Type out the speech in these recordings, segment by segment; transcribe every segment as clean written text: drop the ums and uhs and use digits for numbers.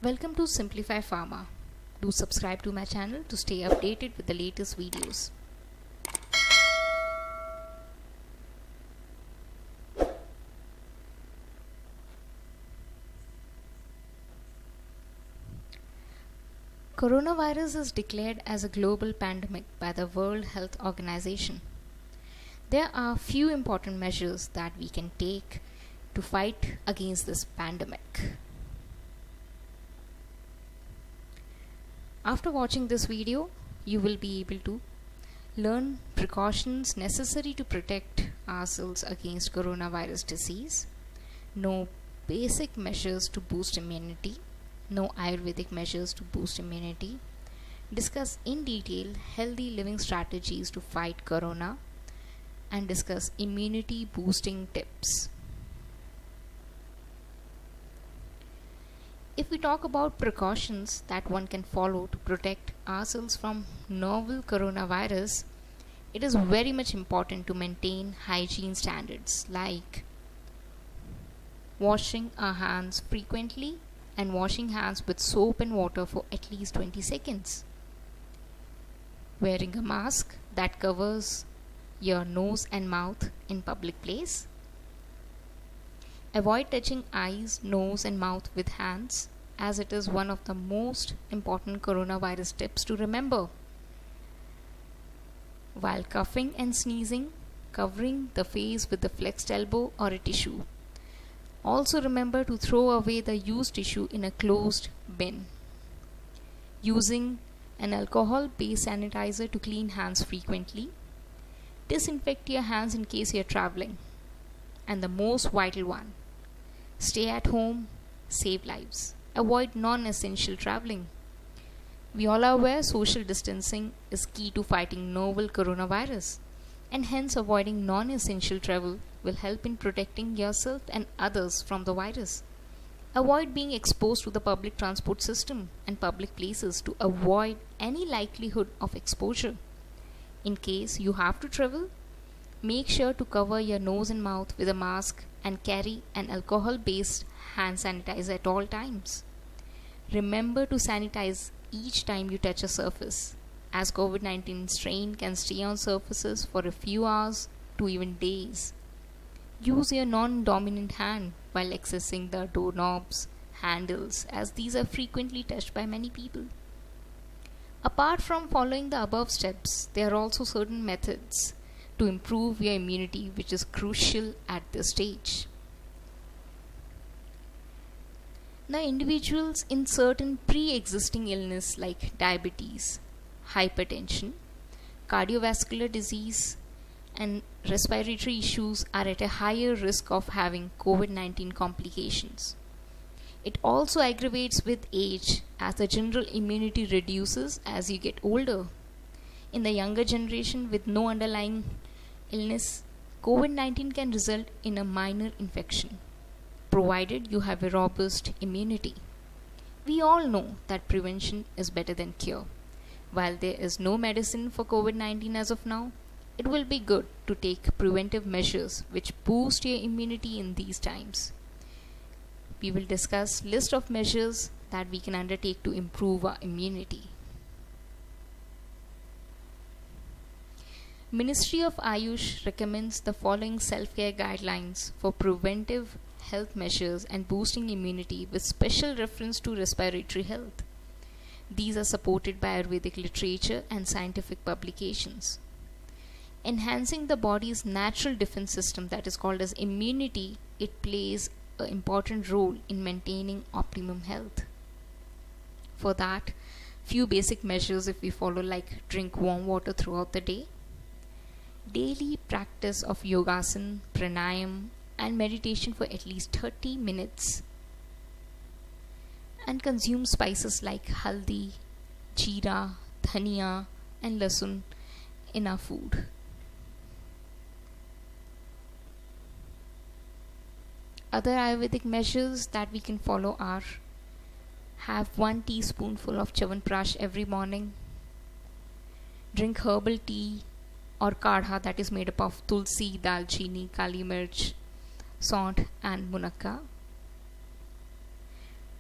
Welcome to Simplify Pharma. Do subscribe to my channel to stay updated with the latest videos. Coronavirus is declared as a global pandemic by the World Health Organization. There are few important measures that we can take to fight against this pandemic. After watching this video, you will be able to learn precautions necessary to protect ourselves against coronavirus disease, know basic measures to boost immunity, know Ayurvedic measures to boost immunity, discuss in detail healthy living strategies to fight corona, and discuss immunity boosting tips. If we talk about precautions that one can follow to protect ourselves from novel coronavirus, it is very much important to maintain hygiene standards like washing our hands frequently and washing hands with soap and water for at least 20 seconds. Wearing a mask that covers your nose and mouth in public place. Avoid touching eyes, nose and mouth with hands, as it is one of the most important coronavirus tips to remember. While coughing and sneezing, covering the face with a flexed elbow or a tissue. Also remember to throw away the used tissue in a closed bin. Using an alcohol-based sanitizer to clean hands frequently. Disinfect your hands in case you are traveling. And the most vital one, stay at home, save lives. Avoid non-essential traveling. We all are aware social distancing is key to fighting novel coronavirus, and hence avoiding non-essential travel will help in protecting yourself and others from the virus. Avoid being exposed to the public transport system and public places to avoid any likelihood of exposure. In case you have to travel, make sure to cover your nose and mouth with a mask and carry an alcohol-based hand sanitizer at all times. Remember to sanitize each time you touch a surface, as COVID-19 strain can stay on surfaces for a few hours to even days. Use your non-dominant hand while accessing the doorknobs, handles, as these are frequently touched by many people. Apart from following the above steps, there are also certain methods to improve your immunity which is crucial at this stage. Now, individuals in certain pre-existing illness like diabetes, hypertension, cardiovascular disease and respiratory issues are at a higher risk of having COVID-19 complications. It also aggravates with age as the general immunity reduces as you get older. In the younger generation with no underlying illness, COVID-19 can result in a minor infection, provided you have a robust immunity. We all know that prevention is better than cure. While there is no medicine for COVID-19 as of now, it will be good to take preventive measures which boost your immunity in these times. We will discuss list of measures that we can undertake to improve our immunity. Ministry of Ayush recommends the following self-care guidelines for preventive health measures and boosting immunity with special reference to respiratory health. These are supported by Ayurvedic literature and scientific publications. Enhancing the body's natural defense system, that is called as immunity, it plays an important role in maintaining optimum health. For that, few basic measures if we follow, like drink warm water throughout the day, daily practice of yogasana, pranayam and meditation for at least 30 minutes, and consume spices like haldi, jeera, dhania and lasun in our food. Other Ayurvedic measures that we can follow are: have 1 teaspoonful of Chyawanprash every morning, drink herbal tea or kadha that is made up of tulsi, dalchini, kali mirch, saunt and munakka.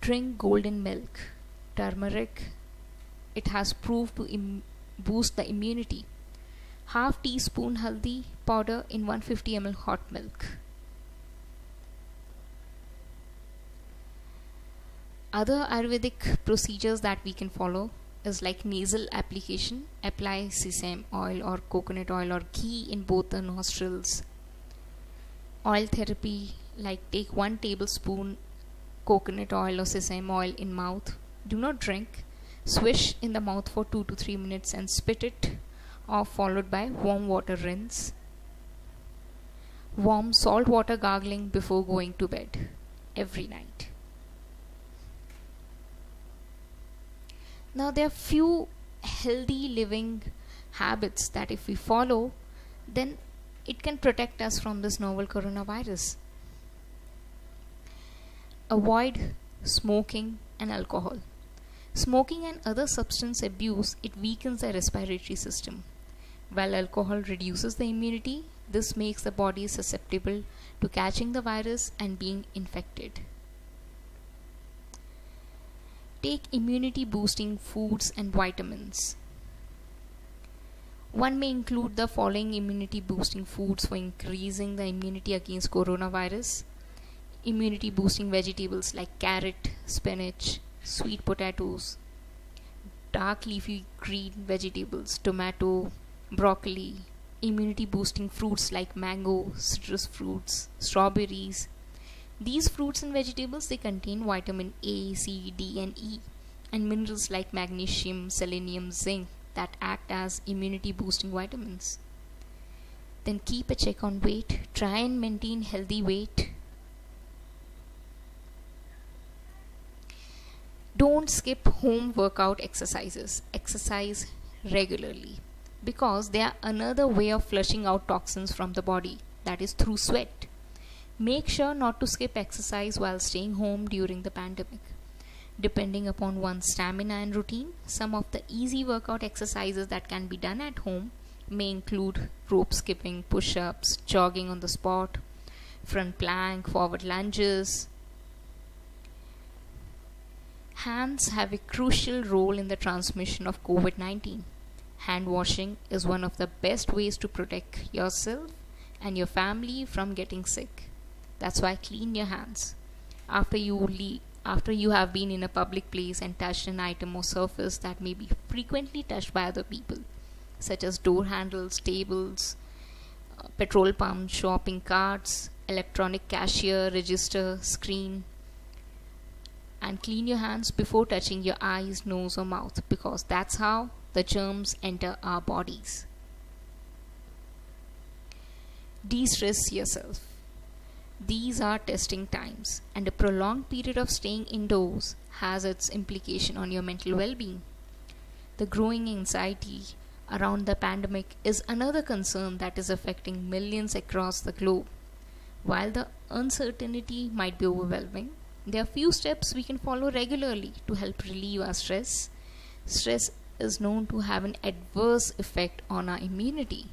Drink golden milk. Turmeric, it has proved to boost the immunity. Half teaspoon haldi powder in 150 ml hot milk. Other Ayurvedic procedures that we can follow is like nasal application. Apply sesame oil or coconut oil or ghee in both the nostrils. Oil therapy, like take 1 tablespoon coconut oil or sesame oil in mouth. Do not drink. Swish in the mouth for 2 to 3 minutes and spit it off, followed by warm water rinse. Warm salt water gargling before going to bed every night. Now there are few healthy living habits that if we follow, then it can protect us from this novel coronavirus. Avoid smoking and alcohol. Smoking and other substance abuse, it weakens the respiratory system. While alcohol reduces the immunity, this makes the body susceptible to catching the virus and being infected. Take immunity boosting foods and vitamins. One may include the following immunity boosting foods for increasing the immunity against coronavirus. Immunity boosting vegetables like carrot, spinach, sweet potatoes, dark leafy green vegetables, tomato, broccoli. Immunity boosting fruits like mango, citrus fruits, strawberries. These fruits and vegetables, they contain vitamin A, C, D and E and minerals like magnesium, selenium, zinc that act as immunity boosting vitamins. Then keep a check on weight. Try and maintain healthy weight. Don't skip home workout exercises. Exercise regularly because they are another way of flushing out toxins from the body, that is through sweat. Make sure not to skip exercise while staying home during the pandemic. Depending upon one's stamina and routine, some of the easy workout exercises that can be done at home may include rope skipping, push-ups, jogging on the spot, front plank, forward lunges. Hands have a crucial role in the transmission of COVID-19. Hand washing is one of the best ways to protect yourself and your family from getting sick. That's why clean your hands. After you have been in a public place and touched an item or surface that may be frequently touched by other people, such as door handles, tables, petrol pumps, shopping carts, electronic cashier, register, screen. And clean your hands before touching your eyes, nose or mouth, because that's how the germs enter our bodies. De-stress yourself. These are testing times, and a prolonged period of staying indoors has its implication on your mental well-being. The growing anxiety around the pandemic is another concern that is affecting millions across the globe. While the uncertainty might be overwhelming, there are few steps we can follow regularly to help relieve our stress. Stress is known to have an adverse effect on our immunity.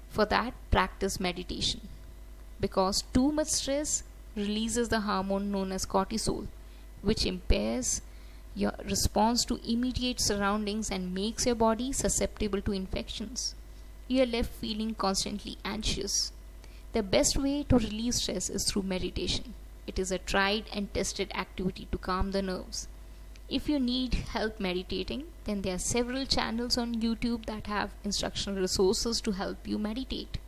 For that, practice meditation, because too much stress releases the hormone known as cortisol, which impairs your response to immediate surroundings and makes your body susceptible to infections. You are left feeling constantly anxious. The best way to relieve stress is through meditation. It is a tried and tested activity to calm the nerves. If you need help meditating, then there are several channels on YouTube that have instructional resources to help you meditate.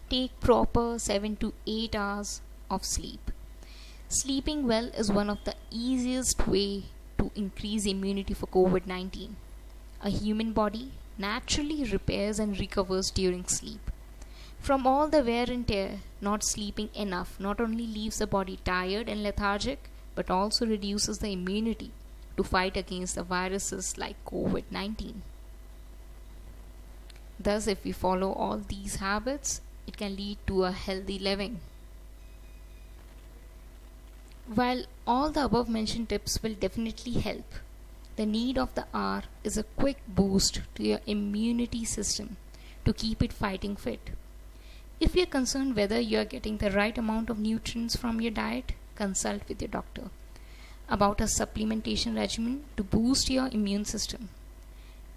Take proper 7 to 8 hours of sleep. Sleeping well is one of the easiest way to increase immunity for COVID-19. A human body naturally repairs and recovers during sleep. From all the wear and tear, not sleeping enough not only leaves the body tired and lethargic, but also reduces the immunity to fight against the viruses like COVID-19. Thus, if we follow all these habits, it can lead to a healthy living. While all the above mentioned tips will definitely help, the need of the hour is a quick boost to your immunity system to keep it fighting fit. If you're concerned whether you're getting the right amount of nutrients from your diet, consult with your doctor about a supplementation regimen to boost your immune system.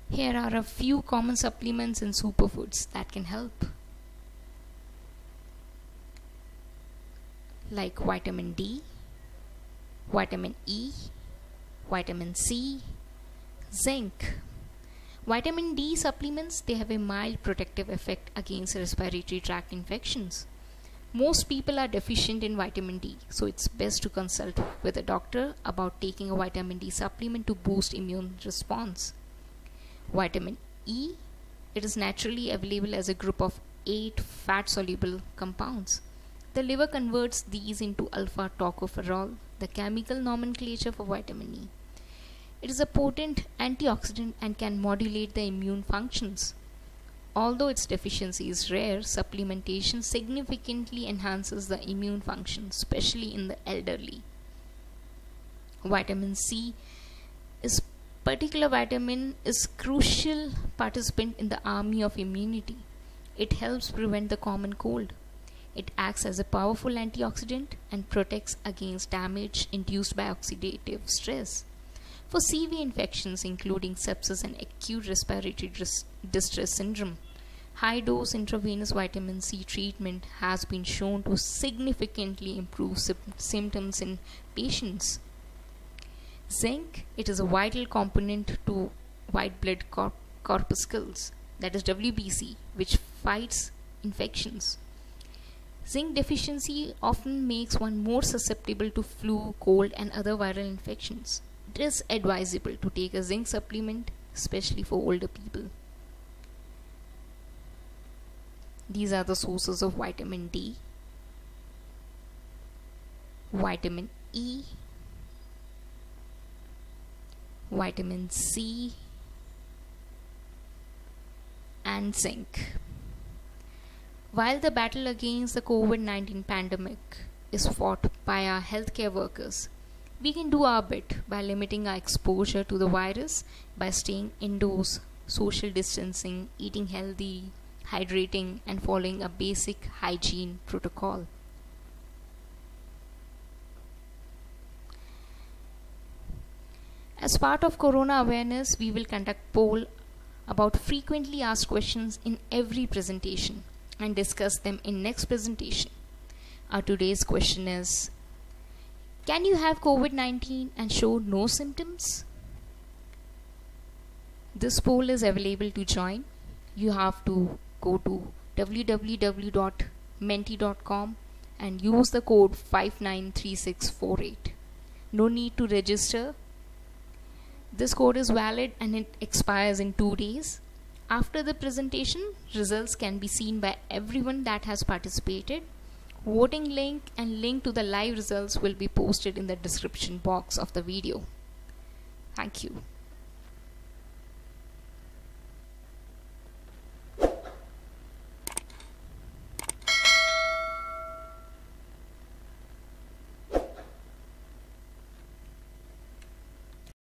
Here are a few common supplements and superfoods that can help, like vitamin D, vitamin E, vitamin C, zinc. Vitamin D supplements, they have a mild protective effect against respiratory tract infections. Most people are deficient in vitamin D, so it's best to consult with a doctor about taking a vitamin D supplement to boost immune response. Vitamin E, it is naturally available as a group of 8 fat-soluble compounds. The liver converts these into alpha-tocopherol, the chemical nomenclature for vitamin E. It is a potent antioxidant and can modulate the immune functions. Although its deficiency is rare, supplementation significantly enhances the immune function, especially in the elderly. Vitamin C is particular vitamin is crucial participant in the army of immunity. It helps prevent the common cold. It acts as a powerful antioxidant and protects against damage induced by oxidative stress. For severe infections including sepsis and acute respiratory distress syndrome, high-dose intravenous vitamin C treatment has been shown to significantly improve symptoms in patients. Zinc, it is a vital component to white blood corpuscles, that is WBC, which fights infections. Zinc deficiency often makes one more susceptible to flu, cold, and other viral infections. It is advisable to take a zinc supplement, especially for older people. These are the sources of vitamin D, vitamin E, vitamin C, and zinc. While the battle against the COVID-19 pandemic is fought by our healthcare workers, we can do our bit by limiting our exposure to the virus by staying indoors, social distancing, eating healthy, hydrating, and following a basic hygiene protocol. As part of Corona awareness, we will conduct poll about frequently asked questions in every presentation and discuss them in next presentation. Our today's question is, can you have COVID-19 and show no symptoms? This poll is available to join. You have to go to www.menti.com and use the code 593648. No need to register. This code is valid and it expires in 2 days. After the presentation, results can be seen by everyone that has participated. Voting link and link to the live results will be posted in the description box of the video. Thank you.